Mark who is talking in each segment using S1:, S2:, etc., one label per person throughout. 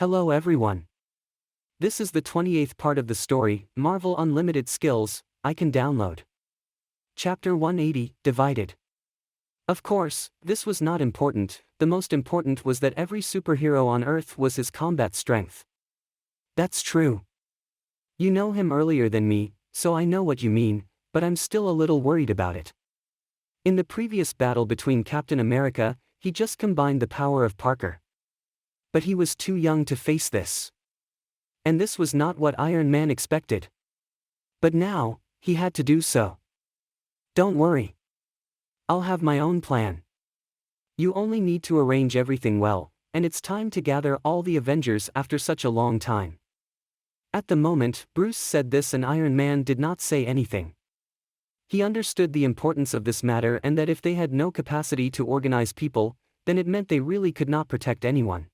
S1: Hello everyone. This is the 28th part of the story, Marvel Unlimited Skills, I Can Download. Chapter 180, Divided. Of course, this was not important, the most important was that every superhero on Earth was his combat strength. That's true. You know him earlier than me, so I know what you mean, but I'm still a little worried about it. In the previous battle between Captain America, he just combined the power of Parker. But he was too young to face this. And this was not what Iron Man expected. But now, he had to do so. Don't worry. I'll have my own plan. You only need to arrange everything well, and it's time to gather all the Avengers after such a long time. At the moment, Bruce said this and Iron Man did not say anything. He understood the importance of this matter and that if they had no capacity to organize people, then it meant they really could not protect anyone.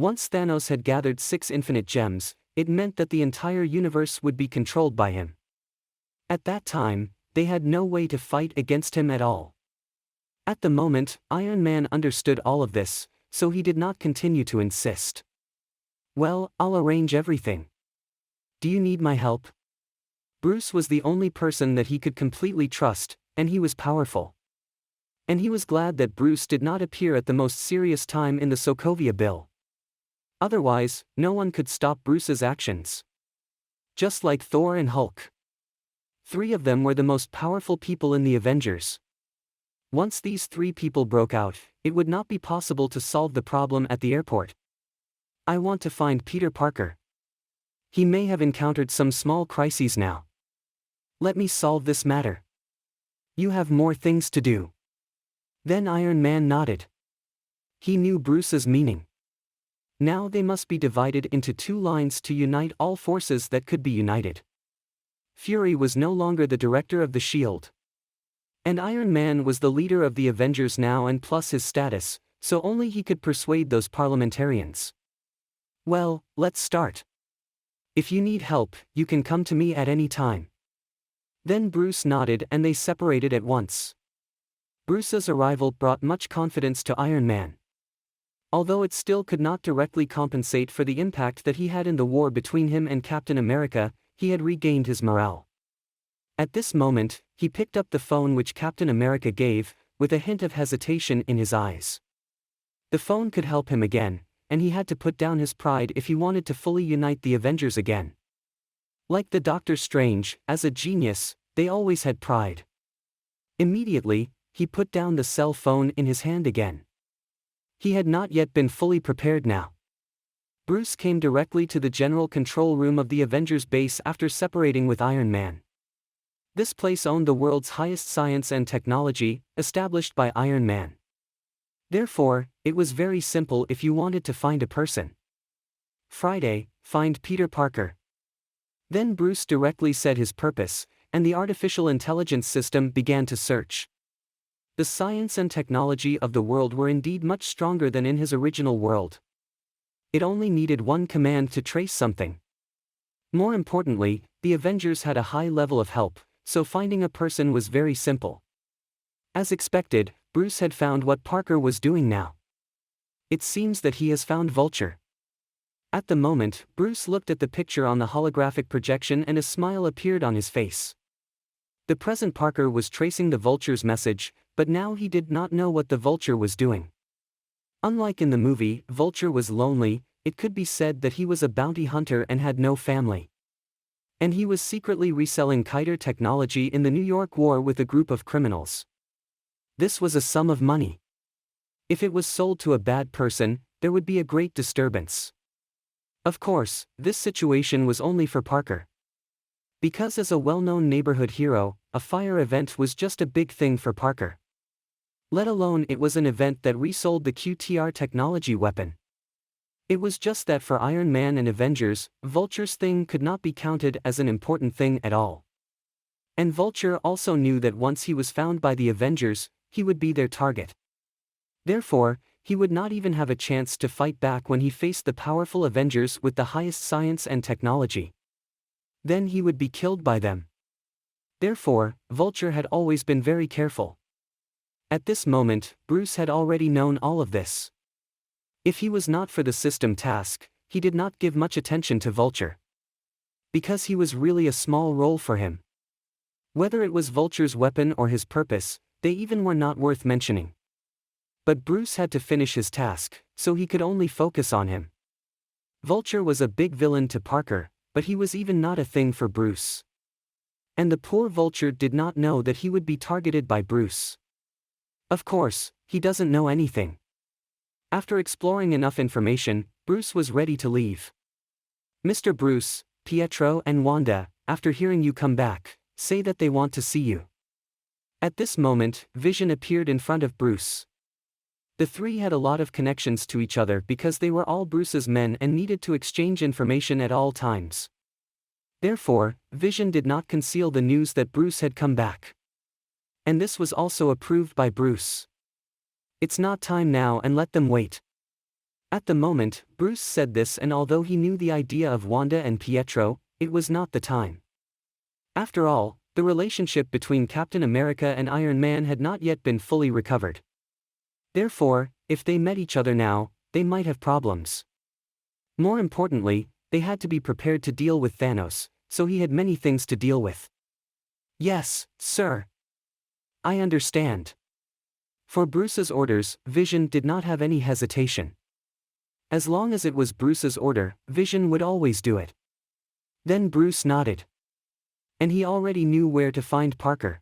S1: Once Thanos had gathered 6 infinite gems, it meant that the entire universe would be controlled by him. At that time, they had no way to fight against him at all. At the moment, Iron Man understood all of this, so he did not continue to insist. Well, I'll arrange everything. Do you need my help? Bruce was the only person that he could completely trust, and he was powerful. And he was glad that Bruce did not appear at the most serious time in the Sokovia Bill. Otherwise, no one could stop Bruce's actions. Just like Thor and Hulk. 3 of them were the most powerful people in the Avengers. Once these 3 people broke out, it would not be possible to solve the problem at the airport. I want to find Peter Parker. He may have encountered some small crises now. Let me solve this matter. You have more things to do. Then Iron Man nodded. He knew Bruce's meaning. Now they must be divided into 2 lines to unite all forces that could be united. Fury was no longer the director of the S.H.I.E.L.D. And Iron Man was the leader of the Avengers now, and plus his status, so only he could persuade those parliamentarians. Well, let's start. If you need help, you can come to me at any time. Then Bruce nodded and they separated at once. Bruce's arrival brought much confidence to Iron Man. Although it still could not directly compensate for the impact that he had in the war between him and Captain America, he had regained his morale. At this moment, he picked up the phone which Captain America gave, with a hint of hesitation in his eyes. The phone could help him again, and he had to put down his pride if he wanted to fully unite the Avengers again. Like the Doctor Strange, as a genius, they always had pride. Immediately, he put down the cell phone in his hand again. He had not yet been fully prepared now. Bruce came directly to the general control room of the Avengers base after separating with Iron Man. This place owned the world's highest science and technology, established by Iron Man. Therefore, it was very simple if you wanted to find a person. Friday, find Peter Parker. Then Bruce directly said his purpose, and the artificial intelligence system began to search. The science and technology of the world were indeed much stronger than in his original world. It only needed one command to trace something. More importantly, the Avengers had a high level of help, so finding a person was very simple. As expected, Bruce had found what Parker was doing now. It seems that he has found Vulture. At the moment, Bruce looked at the picture on the holographic projection and a smile appeared on his face. The present Parker was tracing the Vulture's message, but now he did not know what the Vulture was doing. Unlike in the movie, Vulture was lonely, it could be said that he was a bounty hunter and had no family. And he was secretly reselling Kiter technology in the New York War with a group of criminals. This was a sum of money. If it was sold to a bad person, there would be a great disturbance. Of course, this situation was only for Parker. Because as a well-known neighborhood hero, a fire event was just a big thing for Parker. Let alone it was an event that resold the QTR technology weapon. It was just that for Iron Man and Avengers, Vulture's thing could not be counted as an important thing at all. And Vulture also knew that once he was found by the Avengers, he would be their target. Therefore, he would not even have a chance to fight back when he faced the powerful Avengers with the highest science and technology. Then he would be killed by them. Therefore, Vulture had always been very careful. At this moment, Bruce had already known all of this. If he was not for the system task, he did not give much attention to Vulture. Because he was really a small role for him. Whether it was Vulture's weapon or his purpose, they even were not worth mentioning. But Bruce had to finish his task, so he could only focus on him. Vulture was a big villain to Parker, but he was even not a thing for Bruce. And the poor Vulture did not know that he would be targeted by Bruce. Of course, he doesn't know anything. After exploring enough information, Bruce was ready to leave. Mr. Bruce, Pietro and Wanda, after hearing you come back, say that they want to see you. At this moment, Vision appeared in front of Bruce. The three had a lot of connections to each other because they were all Bruce's men and needed to exchange information at all times. Therefore, Vision did not conceal the news that Bruce had come back. And this was also approved by Bruce. It's not time now and let them wait. At the moment, Bruce said this, and although he knew the idea of Wanda and Pietro, it was not the time. After all, the relationship between Captain America and Iron Man had not yet been fully recovered. Therefore, if they met each other now, they might have problems. More importantly, they had to be prepared to deal with Thanos, so he had many things to deal with. Yes, sir. I understand. For Bruce's orders, Vision did not have any hesitation. As long as it was Bruce's order, Vision would always do it. Then Bruce nodded. And he already knew where to find Parker.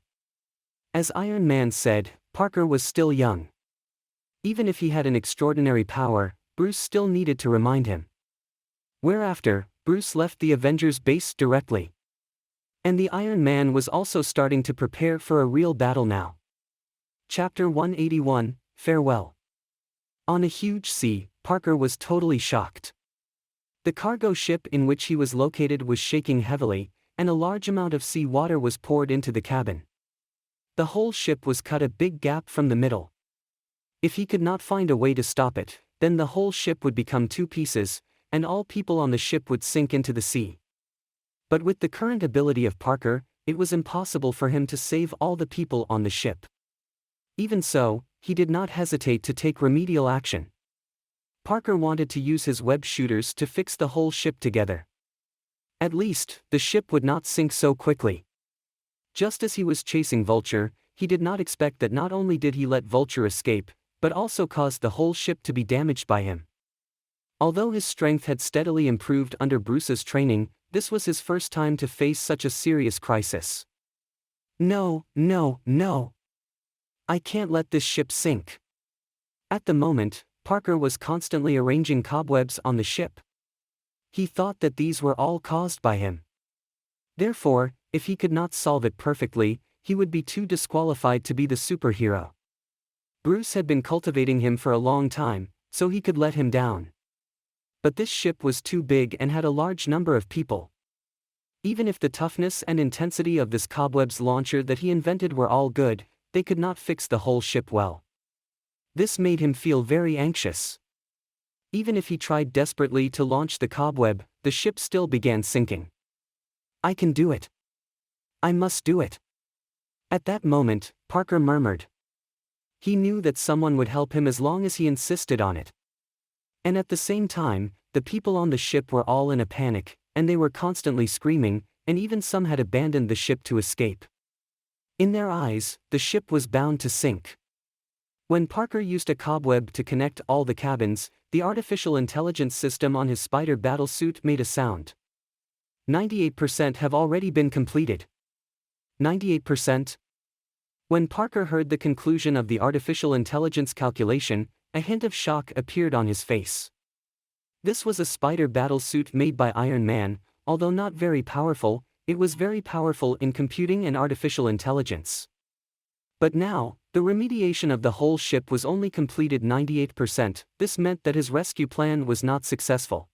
S1: As Iron Man said, Parker was still young. Even if he had an extraordinary power, Bruce still needed to remind him. Whereafter, Bruce left the Avengers base directly. And the Iron Man was also starting to prepare for a real battle now. Chapter 181, Farewell. On a huge sea, Parker was totally shocked. The cargo ship in which he was located was shaking heavily, and a large amount of sea water was poured into the cabin. The whole ship was cut a big gap from the middle. If he could not find a way to stop it, then the whole ship would become two pieces, and all people on the ship would sink into the sea. But with the current ability of Parker, it was impossible for him to save all the people on the ship. Even so, he did not hesitate to take remedial action. Parker wanted to use his web shooters to fix the whole ship together. At least, the ship would not sink so quickly. Just as he was chasing Vulture, he did not expect that not only did he let Vulture escape, but also caused the whole ship to be damaged by him. Although his strength had steadily improved under Bruce's training, this was his first time to face such a serious crisis. No, no, no. I can't let this ship sink. At the moment, Parker was constantly arranging cobwebs on the ship. He thought that these were all caused by him. Therefore, if he could not solve it perfectly, he would be too disqualified to be the superhero. Bruce had been cultivating him for a long time, so he could let him down. But this ship was too big and had a large number of people. Even if the toughness and intensity of this cobwebs launcher that he invented were all good, they could not fix the whole ship well. This made him feel very anxious. Even if he tried desperately to launch the cobweb, the ship still began sinking. I can do it. I must do it. At that moment, Parker murmured. He knew that someone would help him as long as he insisted on it. And at the same time, the people on the ship were all in a panic, and they were constantly screaming, and even some had abandoned the ship to escape. In their eyes, the ship was bound to sink. When Parker used a cobweb to connect all the cabins, the artificial intelligence system on his spider battlesuit made a sound. 98% have already been completed. 98%? When Parker heard the conclusion of the artificial intelligence calculation, a hint of shock appeared on his face. This was a spider battlesuit made by Iron Man, although not very powerful, it was very powerful in computing and artificial intelligence. But now, the remediation of the whole ship was only completed 98%, this meant that his rescue plan was not successful.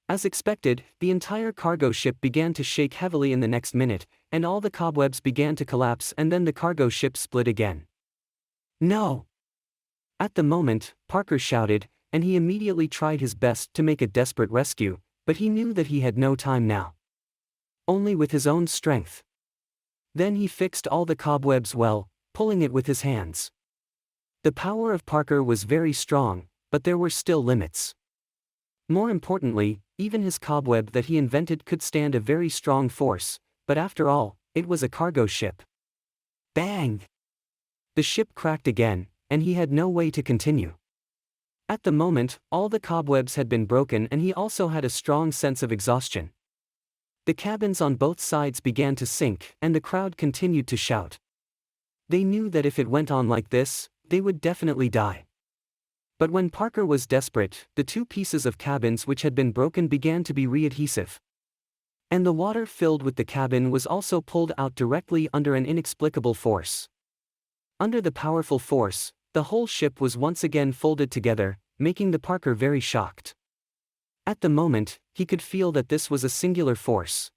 S1: As expected, the entire cargo ship began to shake heavily in the next minute, and all the cobwebs began to collapse, and then the cargo ship split again. No! At the moment, Parker shouted, and he immediately tried his best to make a desperate rescue, but he knew that he had no time now. Only with his own strength. Then he fixed all the cobwebs well, pulling it with his hands. The power of Parker was very strong, but there were still limits. More importantly, even his cobweb that he invented could stand a very strong force, but after all, it was a cargo ship. Bang! The ship cracked again, and he had no way to continue. At the moment, all the cobwebs had been broken and he also had a strong sense of exhaustion. The cabins on both sides began to sink, and the crowd continued to shout. They knew that if it went on like this, they would definitely die. But when Parker was desperate, the two pieces of cabins which had been broken began to be readhesive. And the water filled with the cabin was also pulled out directly under an inexplicable force. Under the powerful force, the whole ship was once again folded together, making the Parker very shocked. At the moment, he could feel that this was a singular force.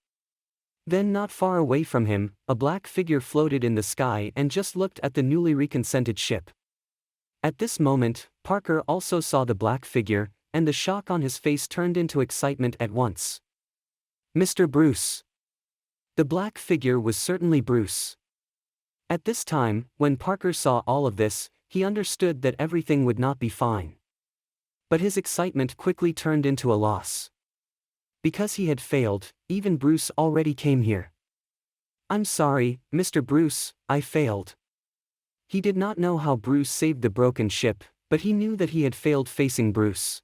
S1: Then not far away from him, a black figure floated in the sky and just looked at the newly reconcentrated ship. At this moment, Parker also saw the black figure, and the shock on his face turned into excitement at once. Mr. Bruce. The black figure was certainly Bruce. At this time, when Parker saw all of this, he understood that everything would not be fine. But his excitement quickly turned into a loss. Because he had failed, even Bruce already came here. I'm sorry, Mr. Bruce, I failed. He did not know how Bruce saved the broken ship, but he knew that he had failed facing Bruce.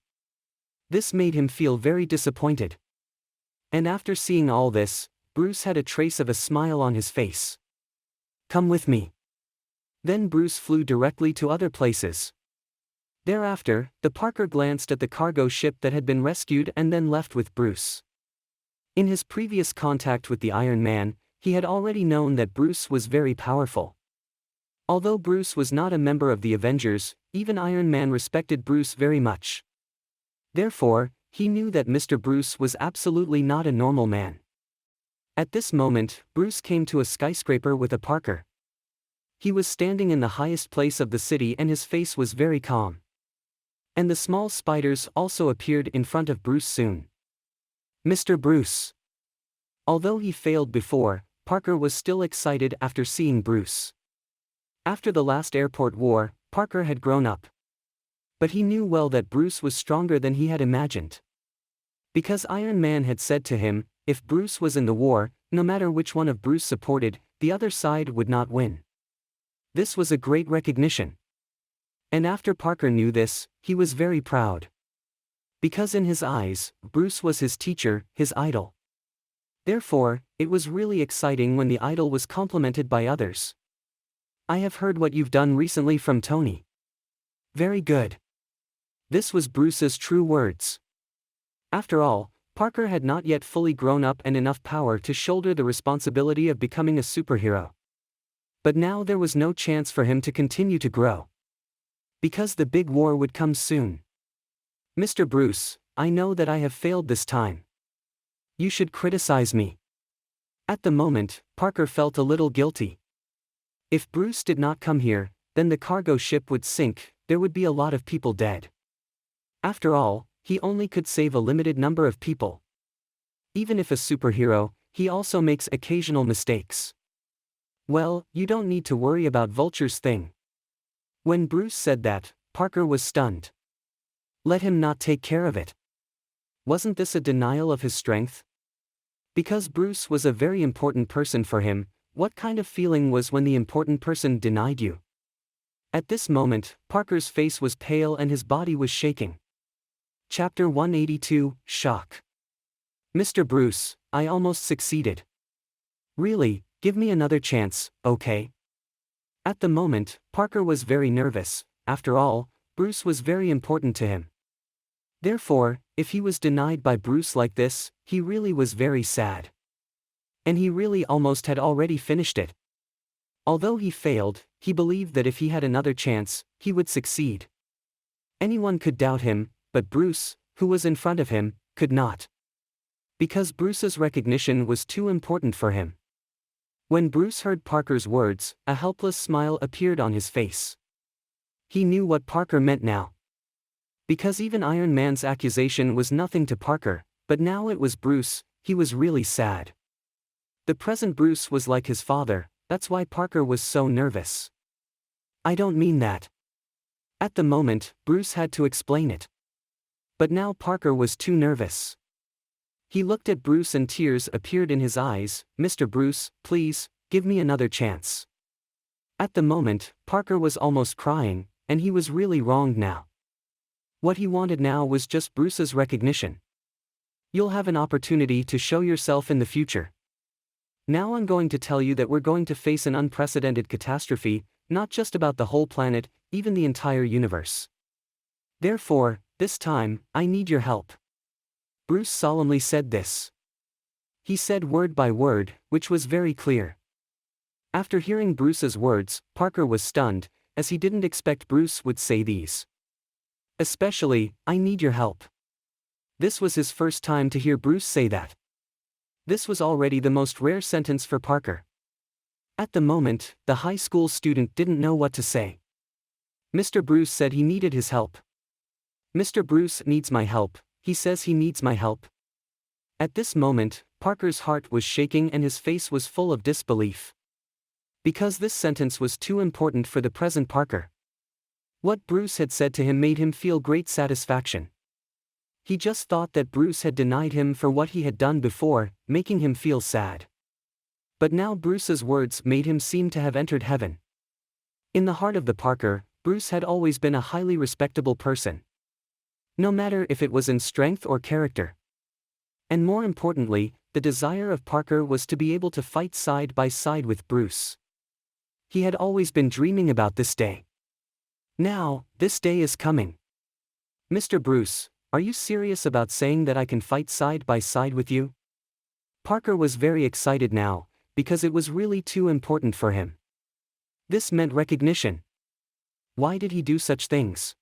S1: This made him feel very disappointed. And after seeing all this, Bruce had a trace of a smile on his face. Come with me. Then Bruce flew directly to other places. Thereafter, the Parker glanced at the cargo ship that had been rescued and then left with Bruce. In his previous contact with the Iron Man, he had already known that Bruce was very powerful. Although Bruce was not a member of the Avengers, even Iron Man respected Bruce very much. Therefore, he knew that Mr. Bruce was absolutely not a normal man. At this moment, Bruce came to a skyscraper with a Parker. He was standing in the highest place of the city and his face was very calm. And the small spiders also appeared in front of Bruce soon. Mr. Bruce. Although he failed before, Parker was still excited after seeing Bruce. After the last airport war, Parker had grown up. But he knew well that Bruce was stronger than he had imagined. Because Iron Man had said to him, if Bruce was in the war, no matter which one of Bruce supported, the other side would not win. This was a great recognition. And after Parker knew this, he was very proud. Because in his eyes, Bruce was his teacher, his idol. Therefore, it was really exciting when the idol was complimented by others. I have heard what you've done recently from Tony. Very good. This was Bruce's true words. After all, Parker had not yet fully grown up and enough power to shoulder the responsibility of becoming a superhero. But now there was no chance for him to continue to grow. Because the big war would come soon. Mr. Bruce, I know that I have failed this time. You should criticize me. At the moment, Parker felt a little guilty. If Bruce did not come here, then the cargo ship would sink, there would be a lot of people dead. After all, he only could save a limited number of people. Even if a superhero, he also makes occasional mistakes. Well, you don't need to worry about Vulture's thing. When Bruce said that, Parker was stunned. Let him not take care of it. Wasn't this a denial of his strength? Because Bruce was a very important person for him, what kind of feeling was when the important person denied you? At this moment, Parker's face was pale and his body was shaking. Chapter 182, Shock. Mr. Bruce, I almost succeeded. Really, give me another chance, okay? At the moment, Parker was very nervous. After all, Bruce was very important to him. Therefore, if he was denied by Bruce like this, he really was very sad. And he really almost had already finished it. Although he failed, he believed that if he had another chance, he would succeed. Anyone could doubt him, but Bruce, who was in front of him, could not. Because Bruce's recognition was too important for him. When Bruce heard Parker's words, a helpless smile appeared on his face. He knew what Parker meant now. Because even Iron Man's accusation was nothing to Parker, but now it was Bruce, he was really sad. The present Bruce was like his father, that's why Parker was so nervous. I don't mean that. At the moment, Bruce had to explain it. But now Parker was too nervous. He looked at Bruce and tears appeared in his eyes. "Mr. Bruce, please, give me another chance." At the moment, Parker was almost crying, and he was really wronged now. What he wanted now was just Bruce's recognition. "You'll have an opportunity to show yourself in the future. Now I'm going to tell you that we're going to face an unprecedented catastrophe, not just about the whole planet, even the entire universe. Therefore, this time, I need your help." Bruce solemnly said this. He said word by word, which was very clear. After hearing Bruce's words, Parker was stunned, as he didn't expect Bruce would say these. Especially, "I need your help." This was his first time to hear Bruce say that. This was already the most rare sentence for Parker. At the moment, the high school student didn't know what to say. Mr. Bruce said he needed his help. "Mr. Bruce needs my help, he says he needs my help." At this moment, Parker's heart was shaking and his face was full of disbelief. Because this sentence was too important for the present Parker. What Bruce had said to him made him feel great satisfaction. He just thought that Bruce had denied him for what he had done before, making him feel sad. But now Bruce's words made him seem to have entered heaven. In the heart of the Parker, Bruce had always been a highly respectable person. No matter if it was in strength or character. And more importantly, the desire of Parker was to be able to fight side by side with Bruce. He had always been dreaming about this day. Now, this day is coming. "Mr. Bruce, are you serious about saying that I can fight side by side with you?" Parker was very excited now, because it was really too important for him. This meant recognition. Why did he do such things?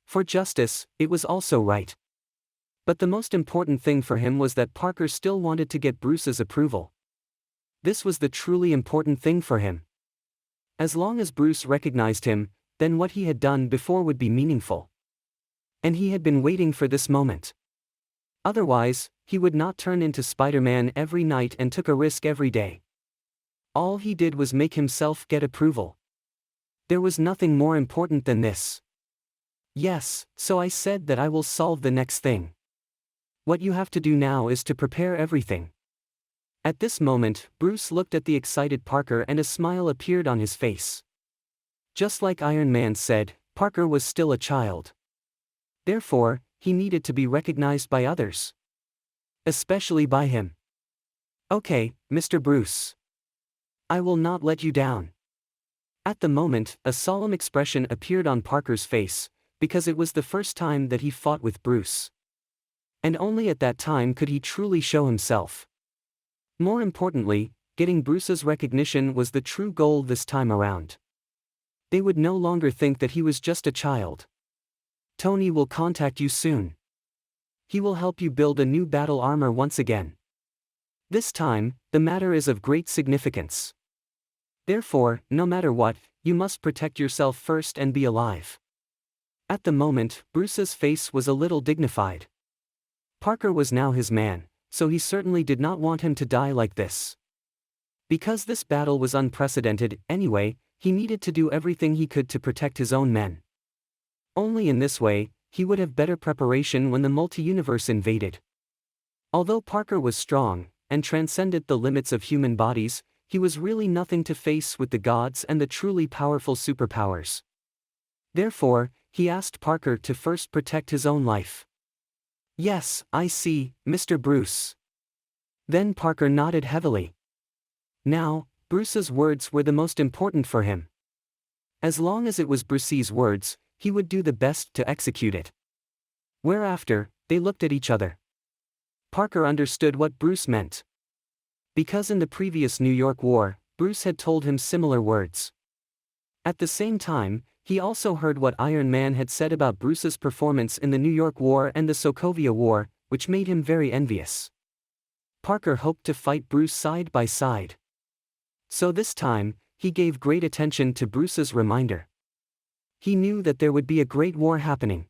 S1: For justice, it was also right. But the most important thing for him was that Parker still wanted to get Bruce's approval. This was the truly important thing for him. As long as Bruce recognized him, then what he had done before would be meaningful. And he had been waiting for this moment. Otherwise, he would not turn into Spider-Man every night and took a risk every day. All he did was make himself get approval. There was nothing more important than this. "Yes, so I said that I will solve the next thing. What you have to do now is to prepare everything." At this moment, Bruce looked at the excited Parker and a smile appeared on his face. Just like Iron Man said, Parker was still a child. Therefore, he needed to be recognized by others. Especially by him. "Okay, Mr. Bruce. I will not let you down." At the moment, a solemn expression appeared on Parker's face, because it was the first time that he fought with Bruce. And only at that time could he truly show himself. More importantly, getting Bruce's recognition was the true goal this time around. They would no longer think that he was just a child. "Tony will contact you soon. He will help you build a new battle armor once again. This time, the matter is of great significance. Therefore, no matter what, you must protect yourself first and be alive." At the moment, Bruce's face was a little dignified. Parker was now his man, so he certainly did not want him to die like this. Because this battle was unprecedented, anyway, he needed to do everything he could to protect his own men. Only in this way, he would have better preparation when the multi-universe invaded. Although Parker was strong, and transcended the limits of human bodies, he was really nothing to face with the gods and the truly powerful superpowers. Therefore, he asked Parker to first protect his own life. "Yes, I see, Mr. Bruce." Then Parker nodded heavily. Now, Bruce's words were the most important for him. As long as it was Bruce's words, he would do the best to execute it. Whereafter, they looked at each other. Parker understood what Bruce meant. Because in the previous New York War, Bruce had told him similar words. At the same time, he also heard what Iron Man had said about Bruce's performance in the New York War and the Sokovia War, which made him very envious. Parker hoped to fight Bruce side by side. So this time, he gave great attention to Bruce's reminder. He knew that there would be a great war happening.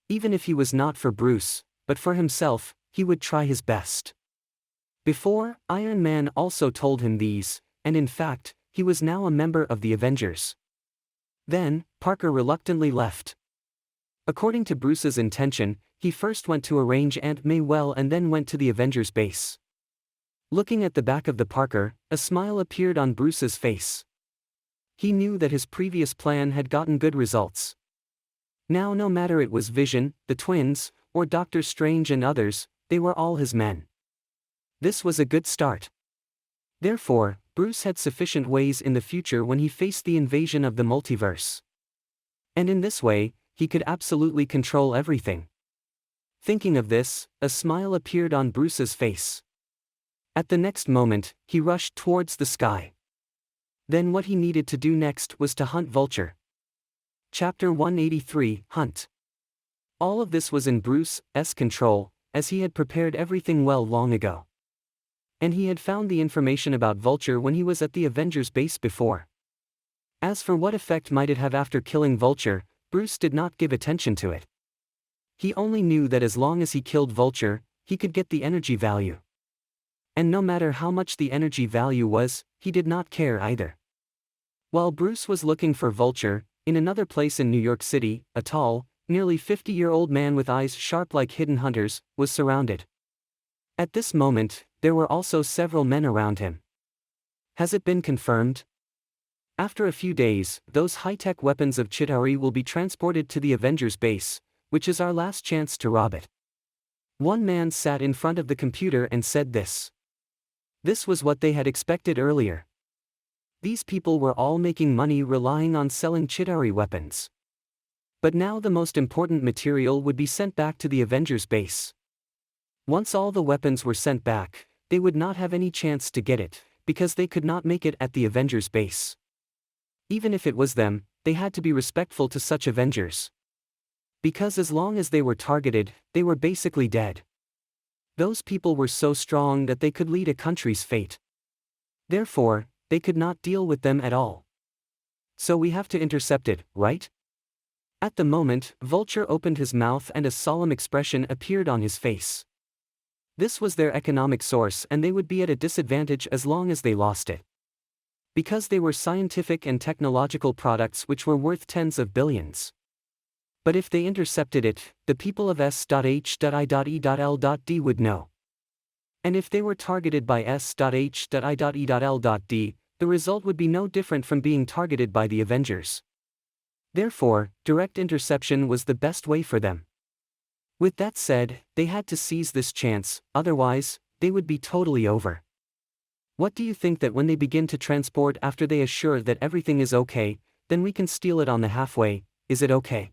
S1: Even if he was not for Bruce, but for himself, he would try his best. Before, Iron Man also told him these, and in fact, he was now a member of the Avengers. Then, Parker reluctantly left. According to Bruce's intention, he first went to arrange Aunt May well and then went to the Avengers base. Looking at the back of the Parker, a smile appeared on Bruce's face. He knew that his previous plan had gotten good results. Now no matter it was Vision, the twins, or Doctor Strange and others, they were all his men. This was a good start. Therefore, Bruce had sufficient ways in the future when he faced the invasion of the multiverse. And in this way, he could absolutely control everything. Thinking of this, a smile appeared on Bruce's face. At the next moment, he rushed towards the sky. Then what he needed to do next was to hunt Vulture. Chapter 183, Hunt. All of this was in Bruce's control, as he had prepared everything well long ago. And he had found the information about Vulture when he was at the Avengers base before. As for what effect might it have after killing Vulture, Bruce did not give attention to it. He only knew that as long as he killed Vulture, he could get the energy value. And no matter how much the energy value was, he did not care either. While Bruce was looking for Vulture, in another place in New York City, a tall, nearly 50-year-old man with eyes sharp like hidden hunters, was surrounded. At this moment, there were also several men around him. Has it been confirmed? After a few days, those high-tech weapons of Chitauri will be transported to the Avengers base, which is our last chance to rob it. One man sat in front of the computer and said this. This was what they had expected earlier. These people were all making money relying on selling Chitauri weapons. But now the most important material would be sent back to the Avengers base. Once all the weapons were sent back, they would not have any chance to get it, because they could not make it at the Avengers base. Even if it was them, they had to be respectful to such Avengers. Because as long as they were targeted, they were basically dead. Those people were so strong that they could lead a country's fate. Therefore, they could not deal with them at all. So we have to intercept it, right? At the moment, Vulture opened his mouth and a solemn expression appeared on his face. This was their economic source and they would be at a disadvantage as long as they lost it. Because they were scientific and technological products which were worth tens of billions. But if they intercepted it, the people of S.H.I.E.L.D. would know. And if they were targeted by S.H.I.E.L.D., the result would be no different from being targeted by the Avengers. Therefore, direct interception was the best way for them. With that said, they had to seize this chance, otherwise, they would be totally over. What do you think that when they begin to transport after they assure that everything is okay, then we can steal it on the halfway, is it okay?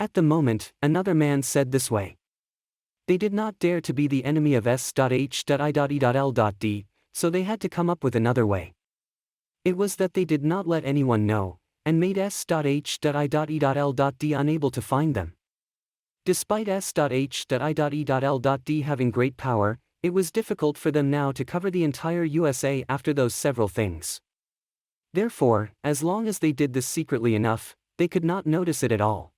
S1: At the moment, another man said this way. They did not dare to be the enemy of S.H.I.E.L.D., so they had to come up with another way. It was that they did not let anyone know, and made S.H.I.E.L.D. unable to find them. Despite S.H.I.E.L.D. having great power, it was difficult for them now to cover the entire USA after those several things. Therefore, as long as they did this secretly enough, they could not notice it at all.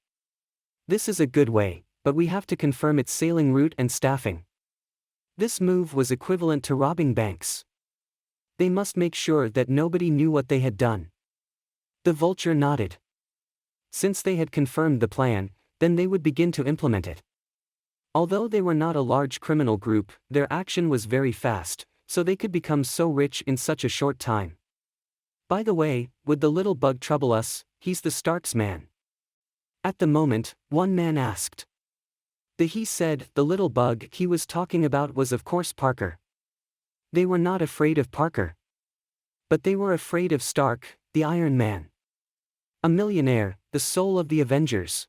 S1: This is a good way, but we have to confirm its sailing route and staffing. This move was equivalent to robbing banks. They must make sure that nobody knew what they had done. The Vulture nodded. Since they had confirmed the plan, then they would begin to implement it. Although they were not a large criminal group, their action was very fast, so they could become so rich in such a short time. By the way, would the little bug trouble us? He's the Stark's man. At the moment, one man asked. He said the little bug he was talking about was of course Parker. They were not afraid of Parker. But they were afraid of Stark, the Iron Man. A millionaire, the soul of the Avengers.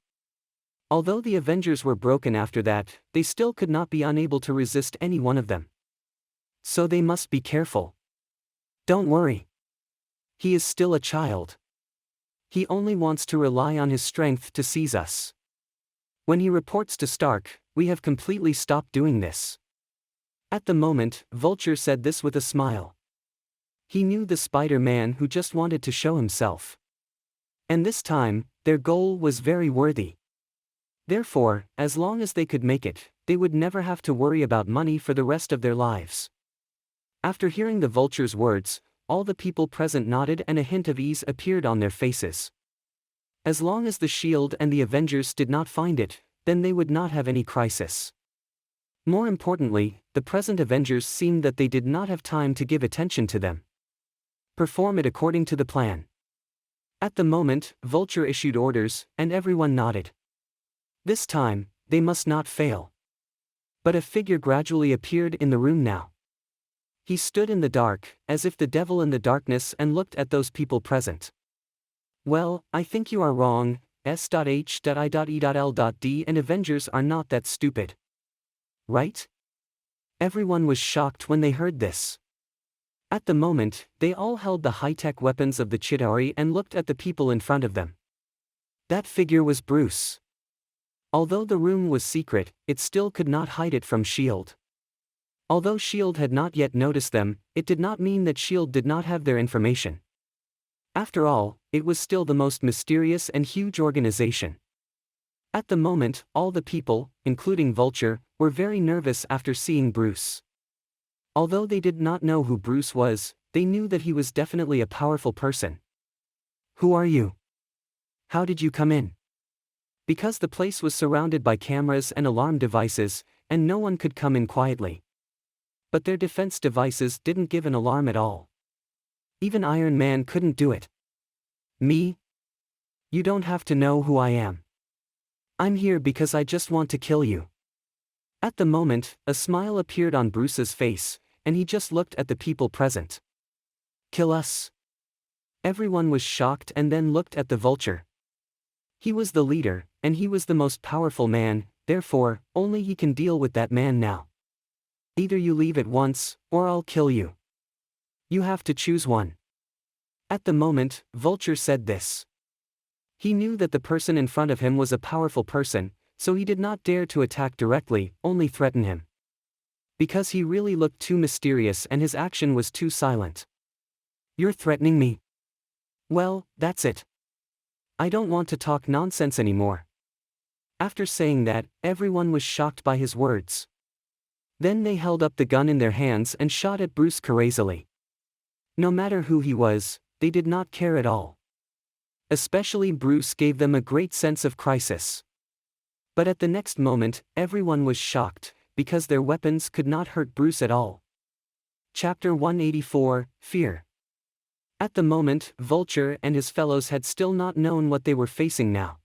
S1: Although the Avengers were broken after that, they still could not be unable to resist any one of them. So they must be careful. Don't worry. He is still a child. He only wants to rely on his strength to seize us. When he reports to Stark, we have completely stopped doing this. At the moment, Vulture said this with a smile. He knew the Spider-Man who just wanted to show himself. And this time, their goal was very worthy. Therefore, as long as they could make it, they would never have to worry about money for the rest of their lives. After hearing the Vulture's words, all the people present nodded and a hint of ease appeared on their faces. As long as the Shield and the Avengers did not find it, then they would not have any crisis. More importantly, the present Avengers seemed that they did not have time to give attention to them. Perform it according to the plan. At the moment, Vulture issued orders, and everyone nodded. This time, they must not fail. But a figure gradually appeared in the room now. He stood in the dark, as if the devil in the darkness, and looked at those people present. Well, I think you are wrong, S.H.I.E.L.D. and Avengers are not that stupid. Right? Everyone was shocked when they heard this. At the moment, they all held the high-tech weapons of the Chitauri and looked at the people in front of them. That figure was Bruce. Although the room was secret, it still could not hide it from S.H.I.E.L.D. Although S.H.I.E.L.D. had not yet noticed them, it did not mean that S.H.I.E.L.D. did not have their information. After all, it was still the most mysterious and huge organization. At the moment, all the people, including Vulture, were very nervous after seeing Bruce. Although they did not know who Bruce was, they knew that he was definitely a powerful person. Who are you? How did you come in? Because the place was surrounded by cameras and alarm devices, and no one could come in quietly. But their defense devices didn't give an alarm at all. Even Iron Man couldn't do it. Me? You don't have to know who I am. I'm here because I just want to kill you. At the moment, a smile appeared on Bruce's face, and he just looked at the people present. Kill us? Everyone was shocked and then looked at the Vulture. He was the leader, and he was the most powerful man, therefore, only he can deal with that man now. Either you leave at once, or I'll kill you. You have to choose one. At the moment, Vulture said this. He knew that the person in front of him was a powerful person, so he did not dare to attack directly, only threaten him. Because he really looked too mysterious and his action was too silent. You're threatening me? Well, that's it. I don't want to talk nonsense anymore. After saying that, everyone was shocked by his words. Then they held up the gun in their hands and shot at Bruce crazily. No matter who he was, they did not care at all. Especially Bruce gave them a great sense of crisis. But at the next moment, everyone was shocked, because their weapons could not hurt Bruce at all. Chapter 184, Fear. At the moment, Vulture and his fellows had still not known what they were facing now.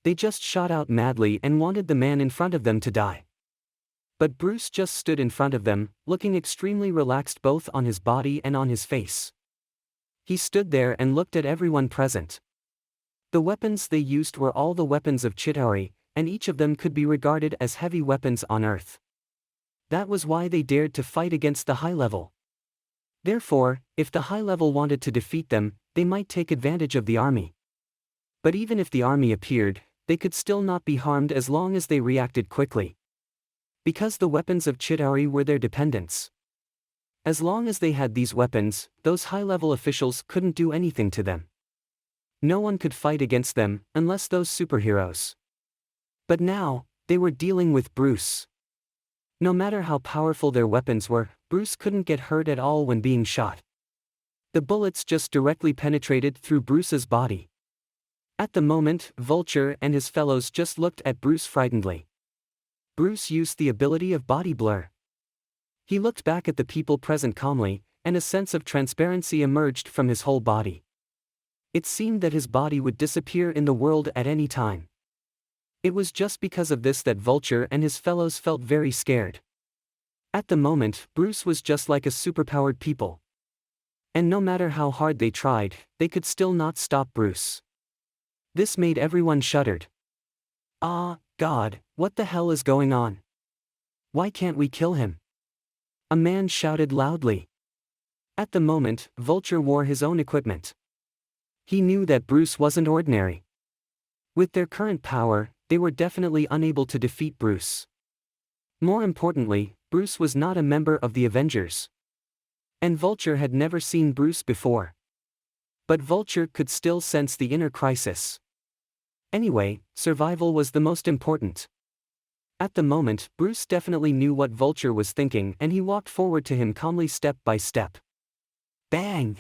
S1: They just shot out madly and wanted the man in front of them to die. But Bruce just stood in front of them, looking extremely relaxed both on his body and on his face. He stood there and looked at everyone present. The weapons they used were all the weapons of Chitauri, and each of them could be regarded as heavy weapons on Earth. That was why they dared to fight against the high level. Therefore, if the high level wanted to defeat them, they might take advantage of the army. But even if the army appeared, they could still not be harmed as long as they reacted quickly. Because the weapons of Chitauri were their dependents. As long as they had these weapons, those high-level officials couldn't do anything to them. No one could fight against them, unless those superheroes. But now, they were dealing with Bruce. No matter how powerful their weapons were, Bruce couldn't get hurt at all when being shot. The bullets just directly penetrated through Bruce's body. At the moment, Vulture and his fellows just looked at Bruce frightenedly. Bruce used the ability of body blur. He looked back at the people present calmly, and a sense of transparency emerged from his whole body. It seemed that his body would disappear in the world at any time. It was just because of this that Vulture and his fellows felt very scared. At the moment, Bruce was just like a superpowered people. And no matter how hard they tried, they could still not stop Bruce. This made everyone shuddered. Ah, God, what the hell is going on? Why can't we kill him? A man shouted loudly. At the moment, Vulture wore his own equipment. He knew that Bruce wasn't ordinary. With their current power, they were definitely unable to defeat Bruce. More importantly, Bruce was not a member of the Avengers. And Vulture had never seen Bruce before. But Vulture could still sense the inner crisis. Anyway, survival was the most important. At the moment, Bruce definitely knew what Vulture was thinking and he walked forward to him calmly step by step. Bang!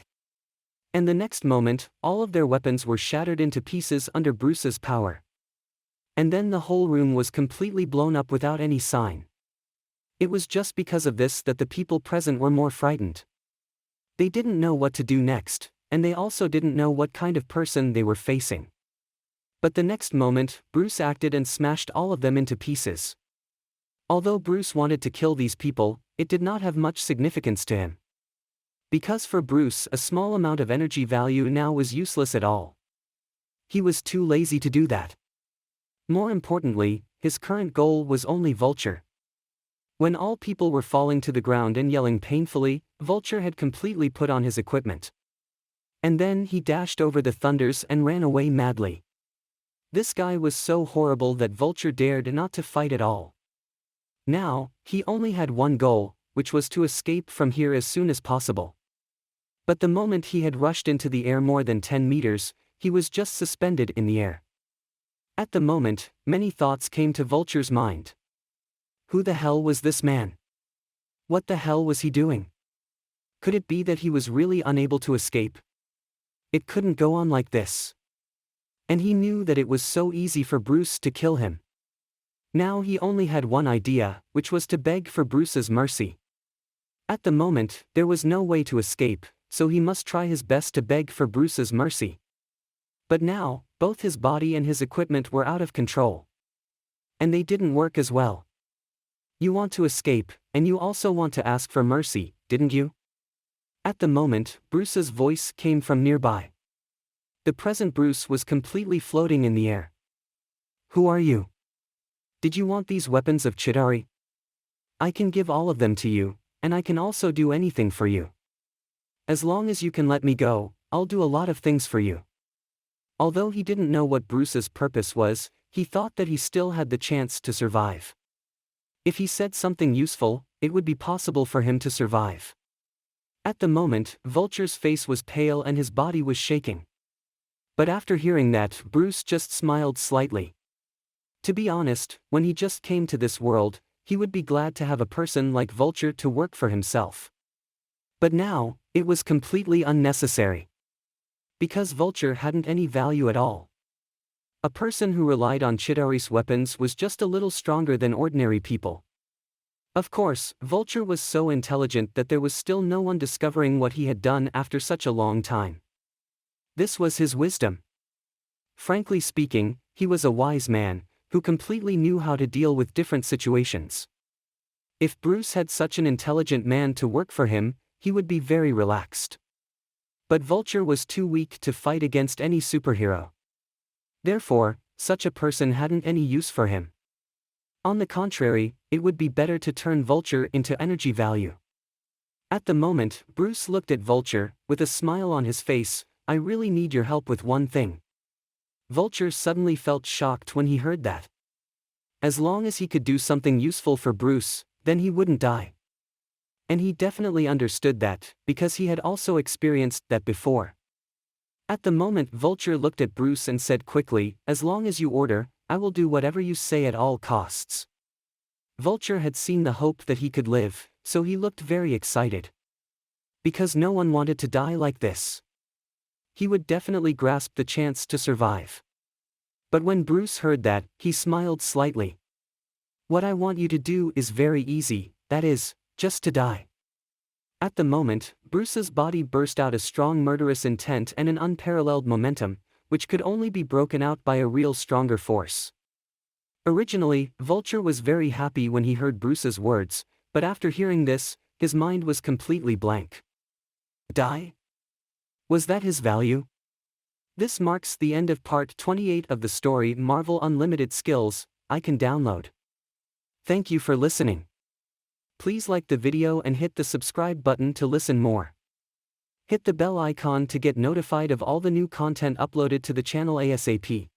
S1: And the next moment, all of their weapons were shattered into pieces under Bruce's power. And then the whole room was completely blown up without any sign. It was just because of this that the people present were more frightened. They didn't know what to do next, and they also didn't know what kind of person they were facing. But the next moment, Bruce acted and smashed all of them into pieces. Although Bruce wanted to kill these people, it did not have much significance to him. Because for Bruce, a small amount of energy value now was useless at all. He was too lazy to do that. More importantly, his current goal was only Vulture. When all people were falling to the ground and yelling painfully, Vulture had completely put on his equipment. And then he dashed over the thunders and ran away madly. This guy was so horrible that Vulture dared not to fight at all. Now, he only had one goal, which was to escape from here as soon as possible. But the moment he had rushed into the air more than 10 meters, he was just suspended in the air. At the moment, many thoughts came to Vulture's mind. Who the hell was this man? What the hell was he doing? Could it be that he was really unable to escape? It couldn't go on like this. And he knew that it was so easy for Bruce to kill him. Now he only had one idea, which was to beg for Bruce's mercy. At the moment, there was no way to escape, so he must try his best to beg for Bruce's mercy. But now, both his body and his equipment were out of control. And they didn't work as well. You want to escape, and you also want to ask for mercy, didn't you? At the moment, Bruce's voice came from nearby. The present Bruce was completely floating in the air. Who are you? Did you want these weapons of Chidori? I can give all of them to you, and I can also do anything for you. As long as you can let me go, I'll do a lot of things for you. Although he didn't know what Bruce's purpose was, he thought that he still had the chance to survive. If he said something useful, it would be possible for him to survive. At the moment, Vulture's face was pale and his body was shaking. But after hearing that, Bruce just smiled slightly. To be honest, when he just came to this world, he would be glad to have a person like Vulture to work for himself. But now, it was completely unnecessary. Because Vulture hadn't any value at all. A person who relied on Chidori's weapons was just a little stronger than ordinary people. Of course, Vulture was so intelligent that there was still no one discovering what he had done after such a long time. This was his wisdom. Frankly speaking, he was a wise man, who completely knew how to deal with different situations. If Bruce had such an intelligent man to work for him, he would be very relaxed. But Vulture was too weak to fight against any superhero. Therefore, such a person hadn't any use for him. On the contrary, it would be better to turn Vulture into energy value. At the moment, Bruce looked at Vulture, with a smile on his face. I really need your help with one thing. Vulture suddenly felt shocked when he heard that. As long as he could do something useful for Bruce, then he wouldn't die. And he definitely understood that, because he had also experienced that before. At the moment, Vulture looked at Bruce and said quickly, as long as you order, I will do whatever you say at all costs. Vulture had seen the hope that he could live, so he looked very excited. Because no one wanted to die like this. He would definitely grasp the chance to survive. But when Bruce heard that, he smiled slightly. What I want you to do is very easy, that is, just to die. At the moment, Bruce's body burst out a strong murderous intent and an unparalleled momentum, which could only be broken out by a real stronger force. Originally, Vulture was very happy when he heard Bruce's words, but after hearing this, his mind was completely blank. Die? Was that his value? This marks the end of part 28 of the story Marvel Unlimited Skills. I can download. Thank you for listening. Please like the video and hit the subscribe button to listen more. Hit the bell icon to get notified of all the new content uploaded to the channel ASAP.